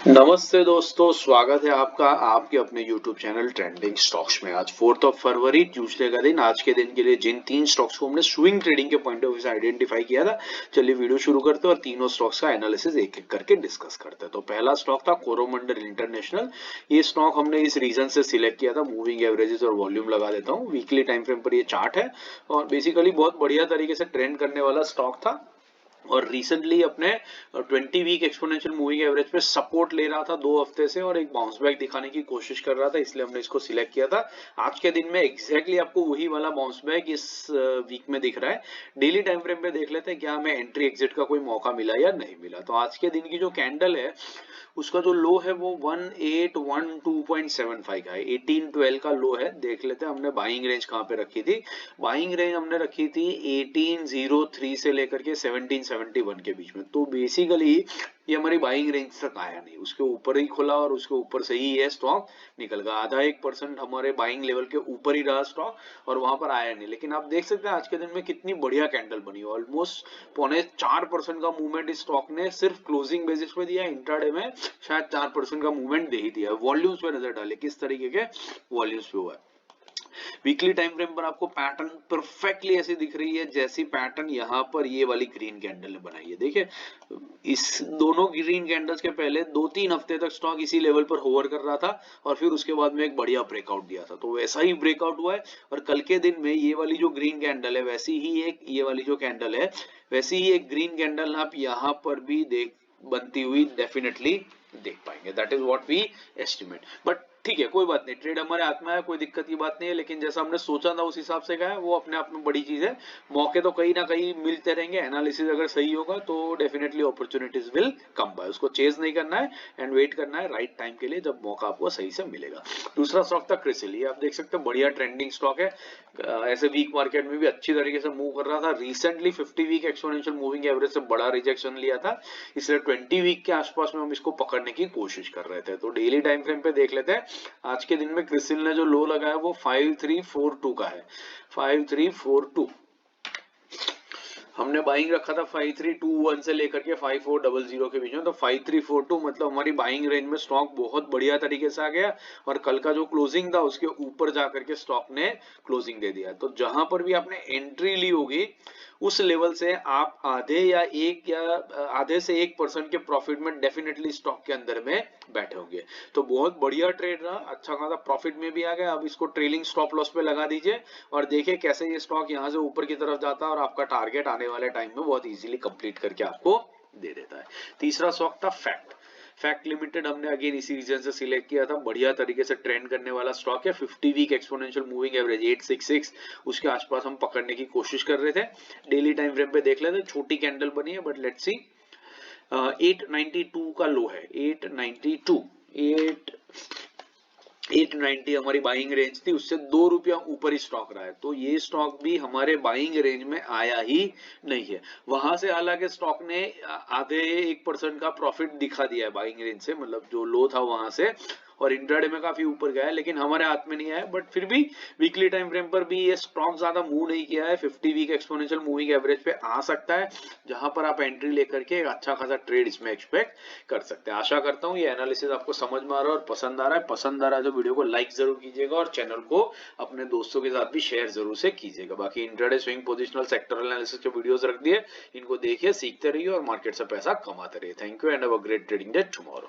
नमस्ते दोस्तों, स्वागत है आपका आपके अपने YouTube चैनल ट्रेंडिंग स्टॉक्स में। आज 4 फरवरी ट्यूसडे का दिन। आज के दिन के लिए जिन तीन स्टॉक्स को हमने स्विंग ट्रेडिंग के पॉइंट ऑफ व्यू से आइडेंटिफाई किया था, चलिए वीडियो शुरू करते हैं और तीनों स्टॉक्स का एनालिसिस एक एक करके डिस्कस करते हैं। तो पहला स्टॉक था कोरोमंडल इंटरनेशनल। ये स्टॉक हमने इस रीजन से सिलेक्ट किया था, मूविंग एवरेजेस और वॉल्यूम लगा देता हूँ। वीकली टाइम फ्रेम पर ये चार्ट है और बेसिकली बहुत बढ़िया तरीके से ट्रेंड करने वाला स्टॉक था और रिसेंटली अपने 20 वीक एक्सपोनेंशियल मूविंग एवरेज पे सपोर्ट ले रहा था 2 हफ्ते से और एक बाउंस बैक दिखाने की कोशिश कर रहा था, इसलिए हमने इसको सिलेक्ट किया था। आज के दिन में एग्जैक्टली आपको वही वाला बाउंस बैक इस वीक में दिख रहा है। डेली टाइम फ्रेम पे देख लेते हैं क्या हमें एंट्री एग्जिट का कोई मौका मिला या नहीं मिला। तो आज के दिन की जो कैंडल है उसका जो लो है वो 1812.75 का है, 1812 का लो है। देख लेते हैं हमने बाइंग रेंज कहाँ पे रखी थी। बाइंग रेंज हमने रखी थी 1803 से लेकर के 1771 के बीच में। तो बेसिकली ये हमारी बाइंग रेंज तक आया नहीं, उसके ऊपर ही खुला और उसके ऊपर से ही ये स्टॉक निकल गया। आधा 1% हमारे बाइंग लेवल के ऊपर ही रहा स्टॉक और वहां पर आया नहीं। लेकिन आप देख सकते हैं आज के दिन में कितनी बढ़िया कैंडल बनी, ऑलमोस्ट 4.25% का मूवमेंट इस स्टॉक ने सिर्फ क्लोजिंग बेसिस पे दिया। इंट्राडे में शायद 4% का मूवमेंट दे ही दिया। वॉल्यूम्स पे नजर डाले किस तरीके के वॉल्यूम्स पे हुआ है। वीकली टाइम फ्रेम पर आपको पैटर्न परफेक्टली ऐसी दिख रही है जैसी पैटर्न यहाँ पर ये वाली ग्रीन कैंडल ने बनाई है। देखिए इस दोनों ग्रीन कैंडल्स के पहले 2-3 हफ्ते तक स्टॉक इसी लेवल पर होवर कर रहा था और फिर उसके बाद में एक बढ़िया ब्रेकआउट दिया था। तो वैसा ही ब्रेकआउट हुआ है और कल के दिन में ये वाली जो ग्रीन कैंडल है वैसी ही एक ये वाली जो कैंडल है वैसी ही एक ग्रीन कैंडल आप यहाँ पर भी देख बनती हुई डेफिनेटली देख पाएंगे। That is what we estimate. But ठीक है, कोई बात नहीं, ट्रेड हमारे हाथ में है, कोई दिक्कत की बात नहीं है। लेकिन जैसा हमने सोचा था उस हिसाब से गया है, वो अपने आप में बड़ी चीज है। मौके तो कहीं ना कहीं मिलते रहेंगे। एनालिसिस अगर सही होगा तो definitely opportunities will come by. उसको चेज नहीं करना है एंड वेट करना है राइट टाइम के लिए जब मौका आपको सही से मिलेगा। दूसरा स्टॉक था क्रिसिल। ये आप देख सकते हैं बढ़िया ट्रेंडिंग स्टॉक है। ऐसे वीक मार्केट में भी अच्छी तरीके से मूव कर रहा था। Recently 50 week exponential moving average से बड़ा रिजेक्शन लिया था, इसलिए 20 वीक के आसपास में हम इसको पकड़ने की कोशिश कर रहे थे। तो डेली टाइम फ्रेम पे देख लेते हैं। आज के दिन में क्रिसिल ने जो लो लगाया वो 5342 का है, 5342। हमने बाइंग रखा था 5321 से लेकर के 5400 के बीच में। तो 5342 मतलब हमारी बाइंग रेंज में स्टॉक बहुत बढ़िया तरीके से आ गया और कल का जो क्लोजिंग था उसके ऊपर जाकर के स्टॉक ने क्लोजिंग दे दिया। तो जहां पर भी आपने एंट्री ली होगी उस लेवल से आप आधे से 1% के प्रॉफिट में डेफिनेटली स्टॉक के अंदर में बैठे होंगे। तो बहुत बढ़िया ट्रेड रहा, अच्छा खासा प्रॉफिट में भी आ गया। अब इसको ट्रेलिंग स्टॉप लॉस पे लगा दीजिए और देखिए कैसे ये स्टॉक यहाँ से ऊपर की तरफ जाता है और आपका टारगेट आने वाले टाइम में बहुत इजीली कंप्लीट करके आपको दे देता है। तीसरा स्टॉक था फैक्ट। फैक्ट लिमिटेड हमने अगेन इसी रीजन से सिलेक्ट किया था। बढ़िया तरीके से ट्रेंड करने वाला स्टॉक है। 50 वीक एक्सपोनेंशियल मूविंग एवरेज 866 उसके आसपास हम पकड़ने की कोशिश कर रहे थे। डेली टाइम फ्रेम पे देख लेते, छोटी कैंडल बनी है बट लेट्स सी। 892 का लो है, 892 890 हमारी बाइंग रेंज थी, उससे ₹2 ऊपर ही स्टॉक रहा है। तो ये स्टॉक भी हमारे बाइंग रेंज में आया ही नहीं है। वहां से हालांकि स्टॉक ने आधे 1% का प्रॉफिट दिखा दिया है बाइंग रेंज से, मतलब जो लो था वहां से, और इंट्राडे में काफी ऊपर गया है लेकिन हमारे हाथ में नहीं आया। बट फिर भी वीकली टाइम फ्रेम पर भी ये स्टॉक ज्यादा मूव नहीं किया है। 50 वीक एक्सपोनेंशियल मूविंग एवरेज पे आ सकता है जहां पर आप एंट्री लेकर के एक अच्छा खासा ट्रेड इसमें एक्सपेक्ट कर सकते हैं। आशा करता हूँ ये एनालिसिस आपको समझ में आ रहा है और पसंद आ रहा है। पसंद आ रहा है तो वीडियो को लाइक जरूर कीजिएगा और चैनल को अपने दोस्तों के साथ भी शेयर जरूर से कीजिएगा। बाकी intraday swing positional sectoral analysis के वीडियोस रख दिए, इनको देखिए, सीखते रहिए और मार्केट से पैसा कमाते रहिए। Thank you and have a great trading day tomorrow.